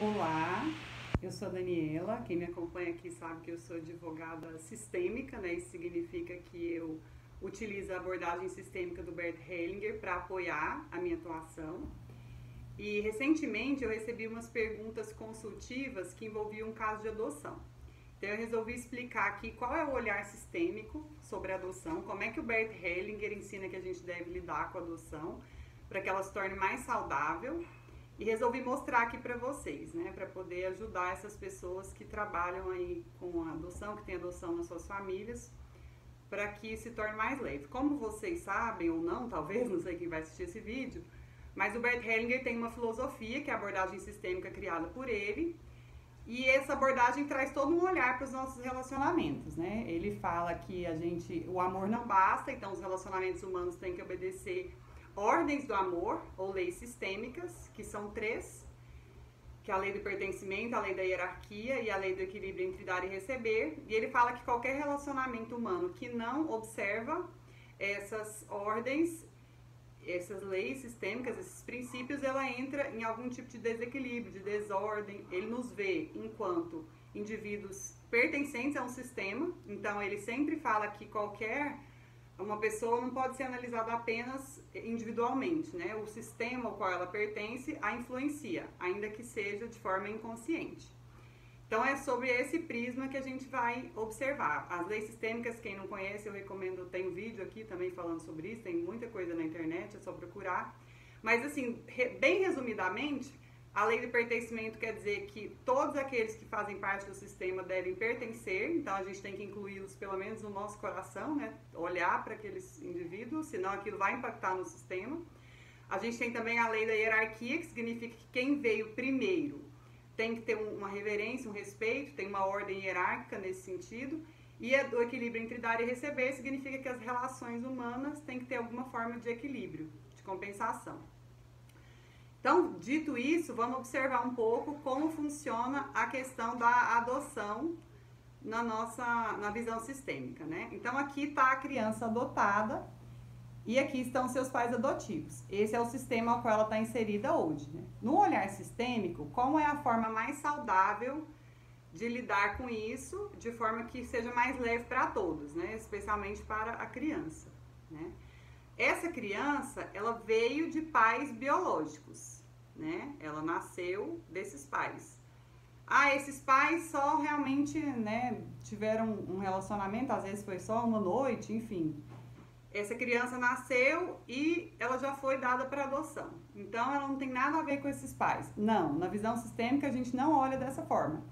Olá, eu sou a Daniela. Quem me acompanha aqui sabe que eu sou advogada sistêmica, né? Isso significa que eu utilizo a abordagem sistêmica do Bert Hellinger para apoiar a minha atuação. E recentemente eu recebi umas perguntas consultivas que envolviam um caso de adoção. Então eu resolvi explicar aqui qual é o olhar sistêmico sobre a adoção, como é que o Bert Hellinger ensina que a gente deve lidar com a adoção para que ela se torne mais saudável. E resolvi mostrar aqui para vocês, né, para poder ajudar essas pessoas que trabalham aí com a adoção, que tem adoção nas suas famílias, para que se torne mais leve. Como vocês sabem ou não, talvez, não sei quem vai assistir esse vídeo, mas o Bert Hellinger tem uma filosofia, que é a abordagem sistêmica criada por ele, e essa abordagem traz todo um olhar para os nossos relacionamentos, né? Ele fala que o amor não basta, então os relacionamentos humanos têm que obedecer ordens do amor, ou leis sistêmicas, que são três, que é a lei do pertencimento, a lei da hierarquia e a lei do equilíbrio entre dar e receber. E ele fala que qualquer relacionamento humano que não observa essas ordens, essas leis sistêmicas, esses princípios, ela entra em algum tipo de desequilíbrio, de desordem. Ele nos vê enquanto indivíduos pertencentes a um sistema, então ele sempre fala que uma pessoa não pode ser analisada apenas individualmente, né? O sistema ao qual ela pertence a influencia, ainda que seja de forma inconsciente. Então é sobre esse prisma que a gente vai observar. As leis sistêmicas, quem não conhece, eu recomendo, tem um vídeo aqui também falando sobre isso, tem muita coisa na internet, é só procurar. Mas assim, bem resumidamente, a lei do pertencimento quer dizer que todos aqueles que fazem parte do sistema devem pertencer, então a gente tem que incluí-los pelo menos no nosso coração, né? Olhar para aqueles indivíduos, senão aquilo vai impactar no sistema. A gente tem também a lei da hierarquia, que significa que quem veio primeiro tem que ter uma reverência, um respeito, tem uma ordem hierárquica nesse sentido. E o equilíbrio entre dar e receber significa que as relações humanas têm que ter alguma forma de equilíbrio, de compensação. Então, dito isso, vamos observar um pouco como funciona a questão da adoção na visão sistêmica, né? Então, aqui está a criança adotada e aqui estão seus pais adotivos. Esse é o sistema ao qual ela está inserida hoje, né? No olhar sistêmico, como é a forma mais saudável de lidar com isso, de forma que seja mais leve para todos, né? Especialmente para a criança, né? Essa criança, ela veio de pais biológicos, né? Ela nasceu desses pais. Esses pais só realmente, né, tiveram um relacionamento, às vezes foi só uma noite, enfim. Essa criança nasceu e ela já foi dada para adoção. Então, ela não tem nada a ver com esses pais. Não, na visão sistêmica a gente não olha dessa forma.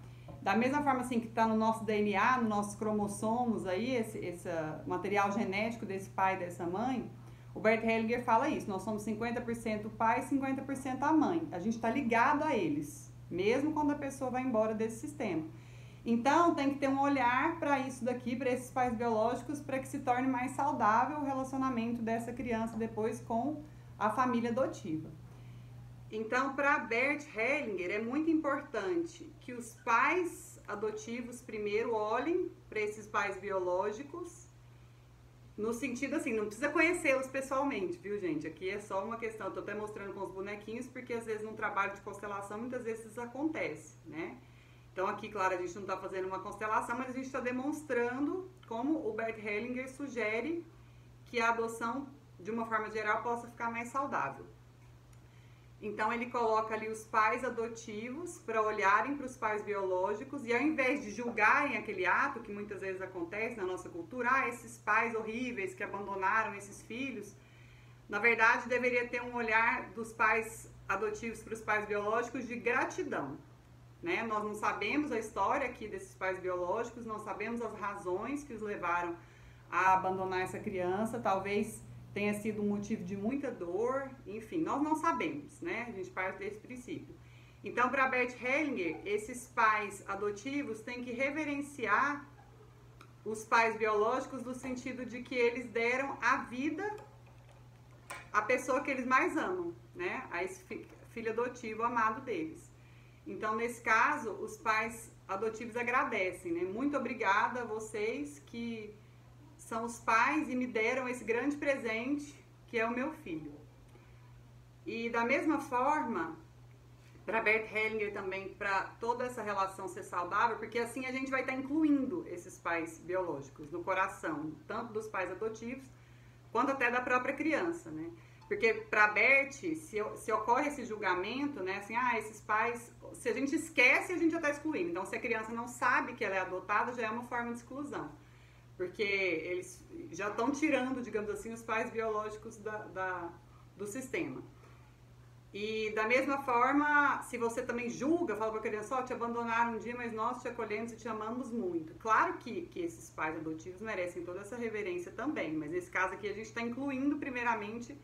Da mesma forma assim que está no nosso DNA, nos nossos cromossomos aí, esse material genético desse pai e dessa mãe, o Bert Hellinger fala isso, nós somos 50% pai e 50% a mãe. A gente está ligado a eles, mesmo quando a pessoa vai embora desse sistema. Então, tem que ter um olhar para isso daqui, para esses pais biológicos, para que se torne mais saudável o relacionamento dessa criança depois com a família adotiva. Então, para Bert Hellinger, é muito importante que os pais adotivos primeiro olhem para esses pais biológicos, no sentido assim, não precisa conhecê-los pessoalmente, viu, gente? Aqui é só uma questão, eu tô até mostrando com os bonequinhos, porque às vezes num trabalho de constelação, muitas vezes isso acontece, né? Então aqui, claro, a gente não tá fazendo uma constelação, mas a gente está demonstrando como o Bert Hellinger sugere que a adoção, de uma forma geral, possa ficar mais saudável. Então ele coloca ali os pais adotivos para olharem para os pais biológicos e ao invés de julgarem aquele ato, que muitas vezes acontece na nossa cultura, esses pais horríveis que abandonaram esses filhos, na verdade deveria ter um olhar dos pais adotivos para os pais biológicos de gratidão, né? Nós não sabemos a história aqui desses pais biológicos, não sabemos as razões que os levaram a abandonar essa criança, talvez tenha sido um motivo de muita dor, enfim, nós não sabemos, né? A gente parte desse princípio. Então, para Bert Hellinger, esses pais adotivos têm que reverenciar os pais biológicos no sentido de que eles deram a vida à pessoa que eles mais amam, né? A esse filho adotivo amado deles. Então, nesse caso, os pais adotivos agradecem, né? Muito obrigada a vocês que são os pais e me deram esse grande presente que é o meu filho. E da mesma forma, para Bert Hellinger também, para toda essa relação ser saudável, porque assim a gente vai estar incluindo esses pais biológicos no coração, tanto dos pais adotivos, quanto até da própria criança, né? Porque para Bert, se ocorre esse julgamento, né, assim, esses pais, se a gente esquece, a gente já está excluindo. Então, se a criança não sabe que ela é adotada, já é uma forma de exclusão. Porque eles já estão tirando, digamos assim, os pais biológicos do sistema. E da mesma forma, se você também julga, fala para a criança, te abandonaram um dia, mas nós te acolhemos e te amamos muito. Claro que esses pais adotivos merecem toda essa reverência também, mas nesse caso aqui a gente está incluindo primeiramente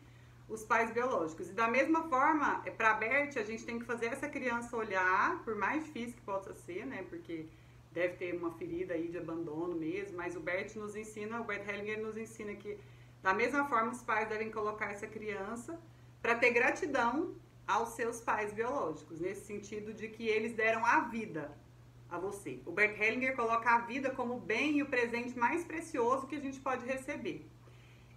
os pais biológicos. E da mesma forma, para a Bert, a gente tem que fazer essa criança olhar, por mais difícil que possa ser, né, porque deve ter uma ferida aí de abandono mesmo, mas o Bert Hellinger nos ensina que da mesma forma os pais devem colocar essa criança para ter gratidão aos seus pais biológicos, nesse sentido de que eles deram a vida a você. O Bert Hellinger coloca a vida como o bem e o presente mais precioso que a gente pode receber.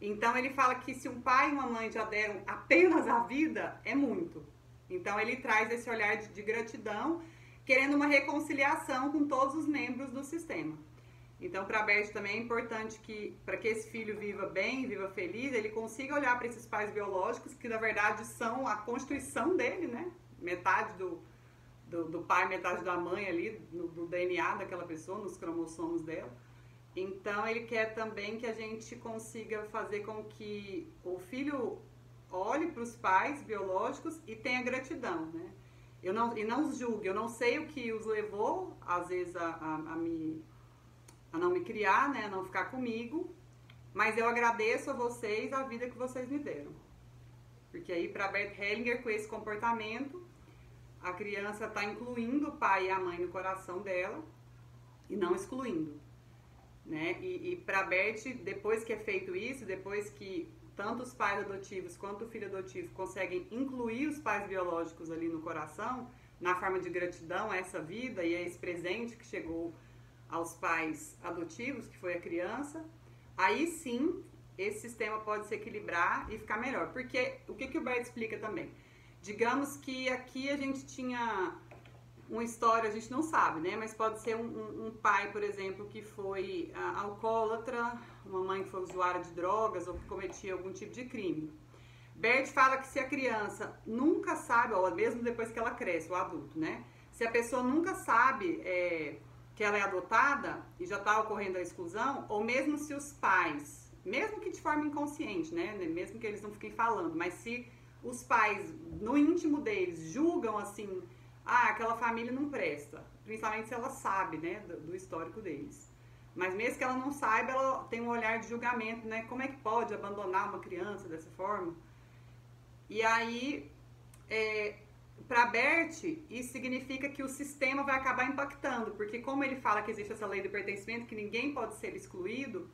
Então ele fala que se um pai e uma mãe já deram apenas a vida, é muito. Então ele traz esse olhar de gratidão, querendo uma reconciliação com todos os membros do sistema. Então, para a Bert também é importante que, para que esse filho viva bem, viva feliz, ele consiga olhar para esses pais biológicos, que na verdade são a constituição dele, né? Metade do pai, metade da mãe ali, do DNA daquela pessoa, nos cromossomos dela. Então, ele quer também que a gente consiga fazer com que o filho olhe para os pais biológicos e tenha gratidão, né? E não os julgue. Eu não sei o que os levou, às vezes, a não me criar, né, a não ficar comigo, mas eu agradeço a vocês a vida que vocês me deram. Porque aí, para Bert Hellinger, com esse comportamento, a criança está incluindo o pai e a mãe no coração dela e não excluindo, né? E para Bert, depois que é feito isso, depois que tanto os pais adotivos quanto o filho adotivo conseguem incluir os pais biológicos ali no coração, na forma de gratidão a essa vida e a esse presente que chegou aos pais adotivos, que foi a criança, aí sim esse sistema pode se equilibrar e ficar melhor. Porque o que o Bert explica também? Digamos que aqui a gente tinha uma história, a gente não sabe, né? Mas pode ser um pai, por exemplo, que foi alcoólatra, uma mãe que foi usuária de drogas ou que cometia algum tipo de crime. Bert fala que se a criança nunca sabe, ou mesmo depois que ela cresce, o adulto, né? Se a pessoa nunca sabe que ela é adotada e já está ocorrendo a exclusão, ou mesmo se os pais, mesmo que de forma inconsciente, né, mesmo que eles não fiquem falando, mas se os pais, no íntimo deles, julgam assim, aquela família não presta, principalmente se ela sabe, né, do histórico deles. Mas mesmo que ela não saiba, ela tem um olhar de julgamento, né, como é que pode abandonar uma criança dessa forma? E aí, para Bert, isso significa que o sistema vai acabar impactando, porque como ele fala que existe essa lei do pertencimento, que ninguém pode ser excluído,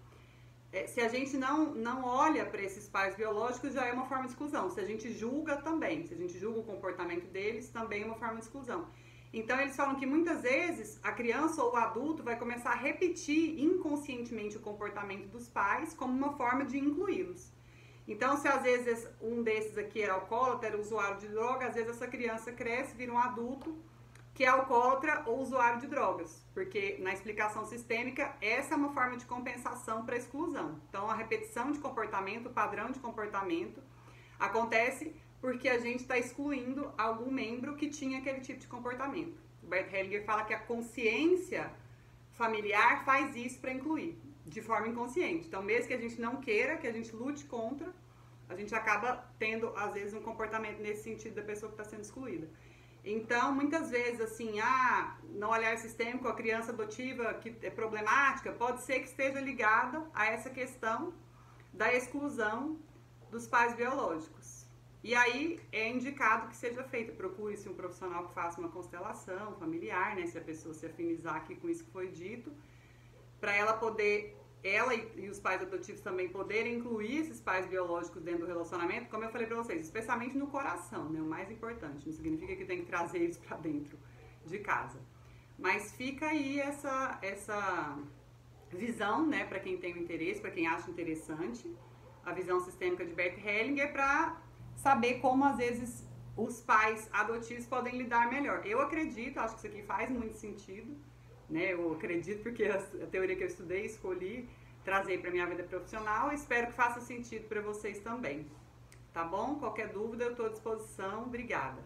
se a gente não olha para esses pais biológicos, já é uma forma de exclusão. Se a gente julga também, se a gente julga o comportamento deles, também é uma forma de exclusão. Então eles falam que muitas vezes a criança ou o adulto vai começar a repetir inconscientemente o comportamento dos pais como uma forma de incluí-los. Então, se às vezes um desses aqui era alcoólatra, era usuário de droga, às vezes essa criança cresce, vira um adulto que é alcoólatra ou usuário de drogas. Porque na explicação sistêmica, essa é uma forma de compensação para a exclusão. Então, a repetição de comportamento, o padrão de comportamento, acontece porque a gente está excluindo algum membro que tinha aquele tipo de comportamento. O Bert Hellinger fala que a consciência familiar faz isso para incluir, de forma inconsciente. Então, mesmo que a gente não queira, que a gente lute contra, a gente acaba tendo, às vezes, um comportamento nesse sentido da pessoa que está sendo excluída. Então, muitas vezes, assim, no olhar sistêmico, a criança adotiva que é problemática, pode ser que esteja ligada a essa questão da exclusão dos pais biológicos. E aí, é indicado que seja feito, procure-se um profissional que faça uma constelação familiar, né, se a pessoa se afinizar aqui com isso que foi dito, para ela poder, ela e os pais adotivos também poderem incluir esses pais biológicos dentro do relacionamento, como eu falei para vocês, especialmente no coração, né, o mais importante, não significa que tem que trazer eles para dentro de casa. Mas fica aí essa visão, né, para quem tem o interesse, para quem acha interessante, a visão sistêmica de Bert Hellinger, para saber como às vezes os pais adotivos podem lidar melhor. Eu acredito, acho que isso aqui faz muito sentido, né? Eu acredito porque a teoria que eu estudei, escolhi trazer para minha vida profissional. Espero que faça sentido para vocês também. Tá bom? Qualquer dúvida eu estou à disposição. Obrigada.